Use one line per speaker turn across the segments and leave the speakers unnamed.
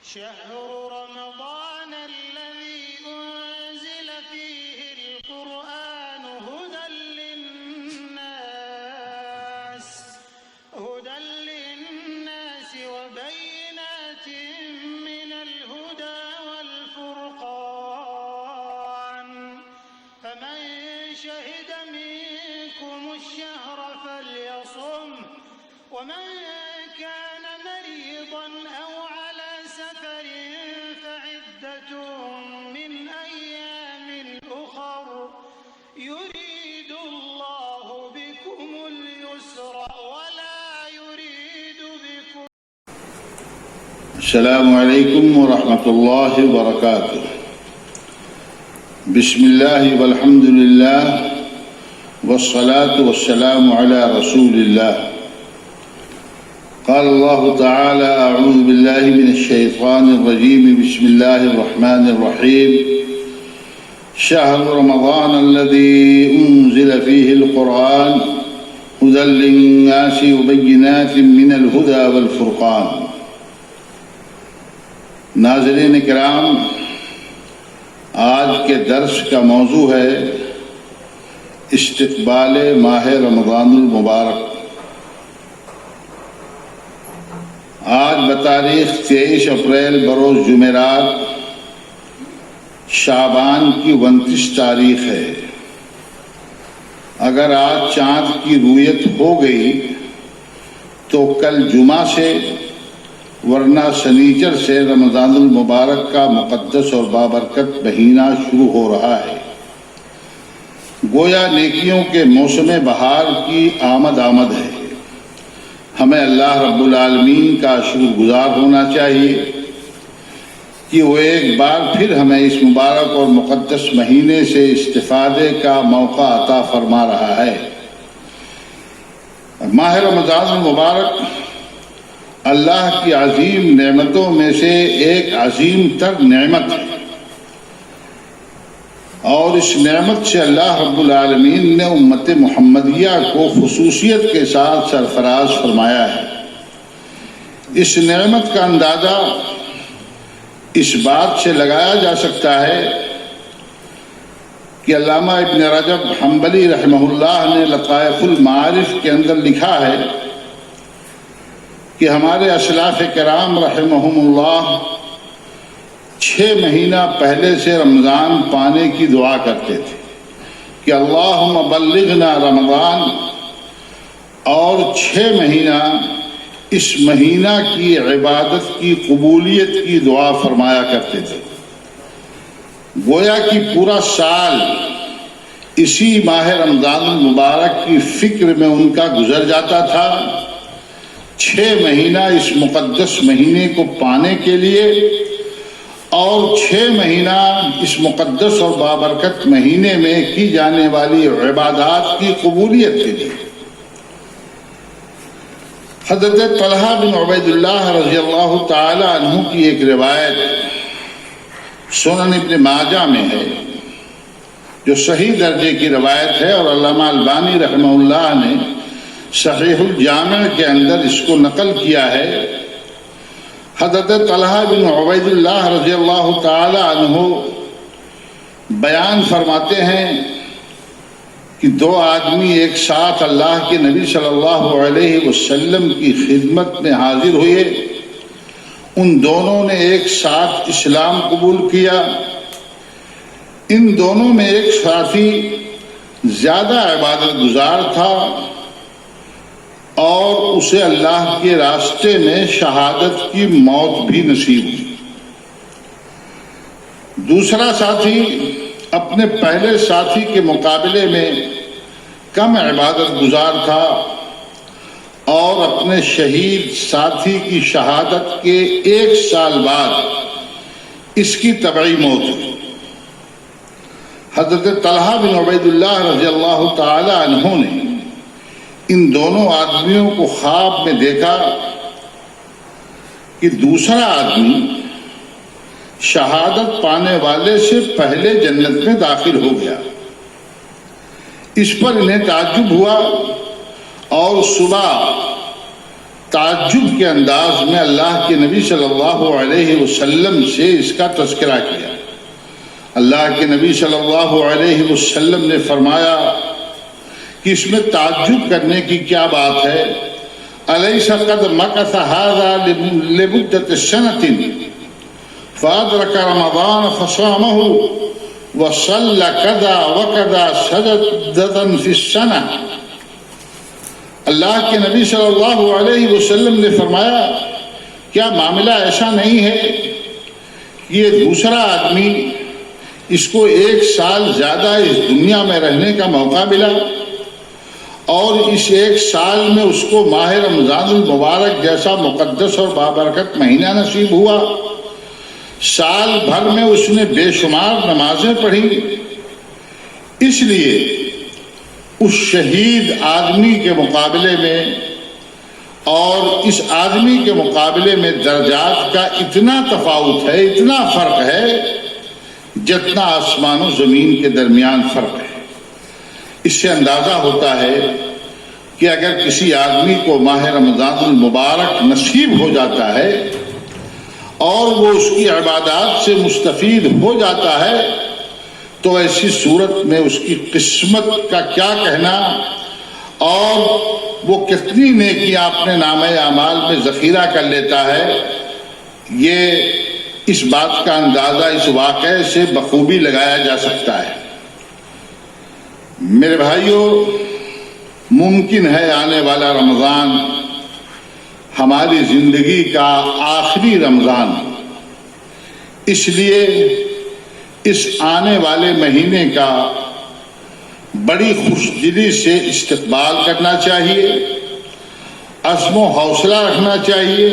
شهر رمضان الذي أنزل فيه القرآن هدى للناس وبينات من الهدى والفرقان فمن شهد منكم الشهر فليصم ومن كان مريضا أو على سفر فعدة من أيام أخر يريد الله بكم اليسر ولا يريد بكم.
السلام عليكم ورحمة الله وبركاته. بسم الله والحمد لله والصلاة والسلام على رسول الله. قال الله تعالى: أعوذ بالله من الشيطان الرجيم. بسم الله الرحمن الرحيم. شهر رمضان الذي أنزل فيه القرآن هدى للناس وبينات من الهدى والفرقان. ناظرین کرام، آج کے درس کا موضوع ہے استقبال ماہ رمضان المبارک. آج بتاریخ 23 اپریل بروز جمعرات شعبان کی 29 تاریخ ہے. اگر آج چاند کی رویت ہو گئی تو کل جمعہ سے ورنہ سنیچر سے رمضان المبارک کا مقدس اور بابرکت مہینہ شروع ہو رہا ہے. گویا نیکیوں کے موسم بہار کی آمد ہے. ہمیں اللہ رب العالمین کا شکر گزار ہونا چاہیے کہ وہ ایک بار پھر ہمیں اس مبارک اور مقدس مہینے سے استفادے کا موقع عطا فرما رہا ہے. ماہ رمضان المبارک اللہ کی عظیم نعمتوں میں سے ایک عظیم تر نعمت ہے، اور اس نعمت سے اللہ رب العالمین نے امت محمدیہ کو خصوصیت کے ساتھ سرفراز فرمایا ہے. اس نعمت کا اندازہ اس بات سے لگایا جا سکتا ہے کہ علامہ ابن رجب حنبلی رحمہ اللہ نے لطائف المعارف کے اندر لکھا ہے کہ ہمارے اسلاف کرام رحمہم اللہ 6 مہینہ پہلے سے رمضان پانے کی دعا کرتے تھے کہ اللہم بلغنا رمضان، اور 6 مہینہ اس مہینہ کی عبادت کی قبولیت کی دعا فرمایا کرتے تھے. گویا کہ پورا سال اسی ماہ رمضان المبارک کی فکر میں ان کا گزر جاتا تھا. 6 مہینہ اس مقدس مہینے کو پانے کے لیے اور 6 مہینہ اس مقدس اور بابرکت مہینے میں کی جانے والی عبادات کی قبولیت کے لیے. حضرت طلحہ بن عبید اللہ رضی اللہ تعالی عنہ کی ایک روایت سنن ابن ماجہ میں ہے جو صحیح درجے کی روایت ہے، اور علامہ البانی رحمہ اللہ نے صحیح الجامع کے اندر اس کو نقل کیا ہے. حضرت طلحہ بن عبید اللہ رضی اللہ تعالی عنہ بیان فرماتے ہیں کہ 2 آدمی ایک ساتھ اللہ کے نبی صلی اللہ علیہ وسلم کی خدمت میں حاضر ہوئے. ان دونوں نے ایک ساتھ اسلام قبول کیا. ان دونوں میں ایک ساتھی زیادہ عبادت گزار تھا اور اسے اللہ کے راستے میں شہادت کی موت بھی نصیب ہوئی. دوسرا ساتھی اپنے پہلے ساتھی کے مقابلے میں کم عبادت گزار تھا اور اپنے شہید ساتھی کی شہادت کے 1 سال بعد اس کی طبعی موت ہوئی. حضرت طلحہ بن عبید اللہ رضی اللہ تعالی عنہ نے ان دونوں آدمیوں کو خواب میں دیکھا کہ دوسرا آدمی شہادت پانے والے سے پہلے جنت میں داخل ہو گیا. اس پر انہیں تعجب ہوا اور صبح تعجب کے انداز میں اللہ کے نبی صلی اللہ علیہ وسلم سے اس کا تذکرہ کیا۔ اللہ کے نبی صلی اللہ علیہ وسلم نے فرمایا کہ اس میں تعجب کرنے کی کیا بات ہے؟ أَلَيْسَ قَدْ مَكَثَ هَذَا لِمُدَّةِ سَنَةٍ فَأَدْرَكَ رَمَضَانَ فَصَامَهُ وَصَلَّ كَذَا وَكَذَا سَجَدَةً فِي السَّنَةِ۔ اللہ کے نبی صلی اللہ علیہ وسلم نے فرمایا کیا معاملہ ایسا نہیں ہے کہ یہ دوسرا آدمی اس کو 1 سال زیادہ اس دنیا میں رہنے کا موقع ملا اور اس 1 سال میں اس کو ماہ رمضان المبارک جیسا مقدس اور بابرکت مہینہ نصیب ہوا، سال بھر میں اس نے بے شمار نمازیں پڑھی، اس لیے اس شہید آدمی کے مقابلے میں اور اس آدمی کے مقابلے میں درجات کا اتنا تفاوت ہے، اتنا فرق ہے جتنا آسمان و زمین کے درمیان فرق ہے۔ اس سے اندازہ ہوتا ہے کہ اگر کسی آدمی کو ماہ رمضان المبارک نصیب ہو جاتا ہے اور وہ اس کی عبادات سے مستفید ہو جاتا ہے تو ایسی صورت میں اس کی قسمت کا کیا کہنا اور وہ کتنی نیکیاں اپنے نامہ اعمال میں ذخیرہ کر لیتا ہے، یہ اس بات کا اندازہ اس واقعے سے بخوبی لگایا جا سکتا ہے۔ میرے بھائیوں، ممکن ہے آنے والا رمضان ہماری زندگی کا آخری رمضان، اس لیے اس آنے والے مہینے کا بڑی خوش دلی سے استقبال کرنا چاہیے، عزم و حوصلہ رکھنا چاہیے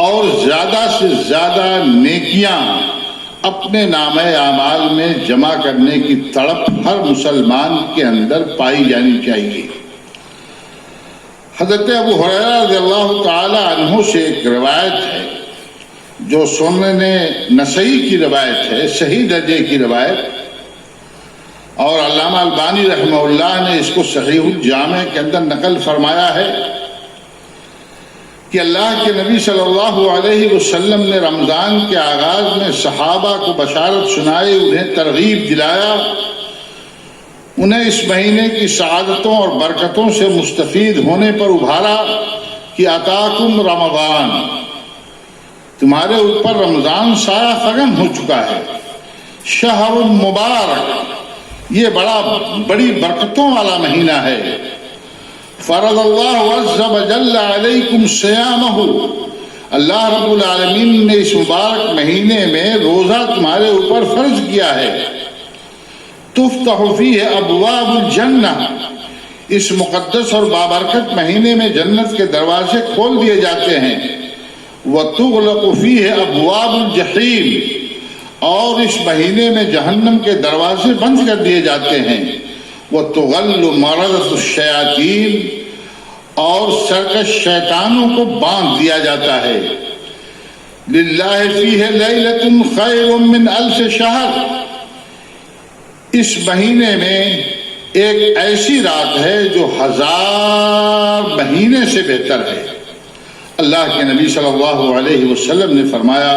اور زیادہ سے زیادہ نیکیاں اپنے نامہ اعمال میں جمع کرنے کی تڑپ ہر مسلمان کے اندر پائی جانی چاہیے۔ حضرت ابو ہریرہ رضی اللہ تعالی عنہ سے ایک روایت ہے جو سنن نسائی کی روایت ہے، صحیح درجے کی روایت، اور علامہ البانی رحمہ اللہ نے اس کو صحیح الجامع کے اندر نقل فرمایا ہے کہ اللہ کے نبی صلی اللہ علیہ وسلم نے رمضان کے آغاز میں صحابہ کو بشارت سنائی، انہیں ترغیب دلایا، انہیں اس مہینے کی سعادتوں اور برکتوں سے مستفید ہونے پر ابھارا کہ اتاکم رمضان، تمہارے اوپر رمضان سایہ فگن ہو چکا ہے، شہر مبارک، یہ بڑی برکتوں والا مہینہ ہے، فرض اللہ عز وجل علیکم صیامہ، اللہ رب العالمین نے اس مبارک مہینے میں روزہ تمہارے اوپر فرض کیا ہے، تفتح فیہ ابواب الجنہ، اس مقدس اور بابرکت مہینے میں جنت کے دروازے کھول دیے جاتے ہیں، وتغلق فیہ ابواب الجحیم، اور اس مہینے میں جہنم کے دروازے بند کر دیے جاتے ہیں، وتغل مردۃ الشیاطین، اور سرکش شیطانوں کو باندھ دیا جاتا ہے، للہ فیہ لیلۃ خیر من الف شہر، اس مہینے میں ایک ایسی رات ہے جو 1000 مہینے سے بہتر ہے۔ اللہ کے نبی صلی اللہ علیہ وسلم نے فرمایا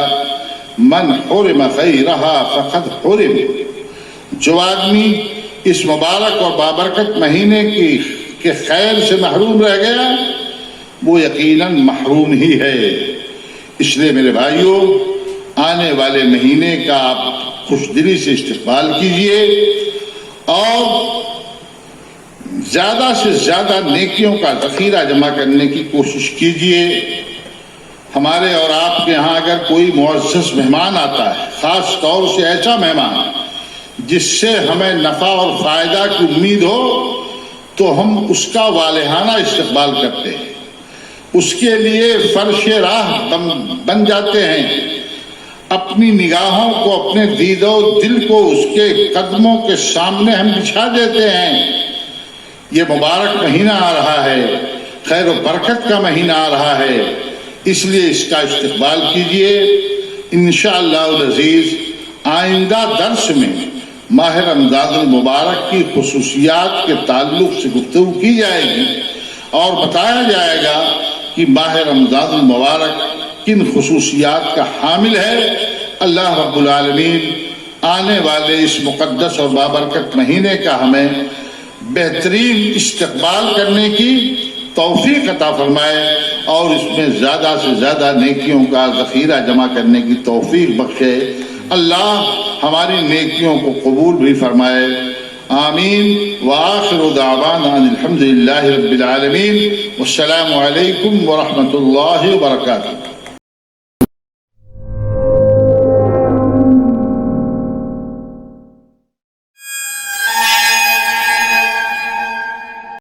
من حرم خیرہا فقد حرم، جو آدمی اس مبارک اور بابرکت مہینے کے خیر سے محروم رہ گیا وہ یقیناً محروم ہی ہے۔ اس لیے میرے بھائیوں، آنے والے مہینے کا آپ خوش دلی سے استقبال کیجئے اور زیادہ سے زیادہ نیکیوں کا ذخیرہ جمع کرنے کی کوشش کیجئے۔ ہمارے اور آپ کے ہاں اگر کوئی معزز مہمان آتا ہے، خاص طور سے ایسا مہمان جس سے ہمیں نفع اور فائدہ کی امید ہو، تو ہم اس کا والہانہ استقبال کرتے ہیں، اس کے لیے فرش راہ بن جاتے ہیں، اپنی نگاہوں کو، اپنے دید و دل کو اس کے قدموں کے سامنے ہم بچھا دیتے ہیں۔ یہ مبارک مہینہ آ رہا ہے، خیر و برکت کا مہینہ آ رہا ہے، اس لیے اس کا استقبال کیجئے۔ انشاءاللہ العزیز آئندہ درس میں ماہ رمضان المبارک کی خصوصیات کے تعلق سے گفتگو کی جائے گی اور بتایا جائے گا کہ ماہ رمضان المبارک کن خصوصیات کا حامل ہے۔ اللہ رب العالمین آنے والے اس مقدس اور بابرکت مہینے کا ہمیں بہترین استقبال کرنے کی توفیق عطا فرمائے اور اس میں زیادہ سے زیادہ نیکیوں کا ذخیرہ جمع کرنے کی توفیق بخشے۔ اللہ ہماری نیکیوں کو قبول بھی فرمائے، آمین۔ وآخر دعوانا ان الحمد للہ رب العالمین، والسلام علیکم ورحمۃ اللہ وبرکاتہ۔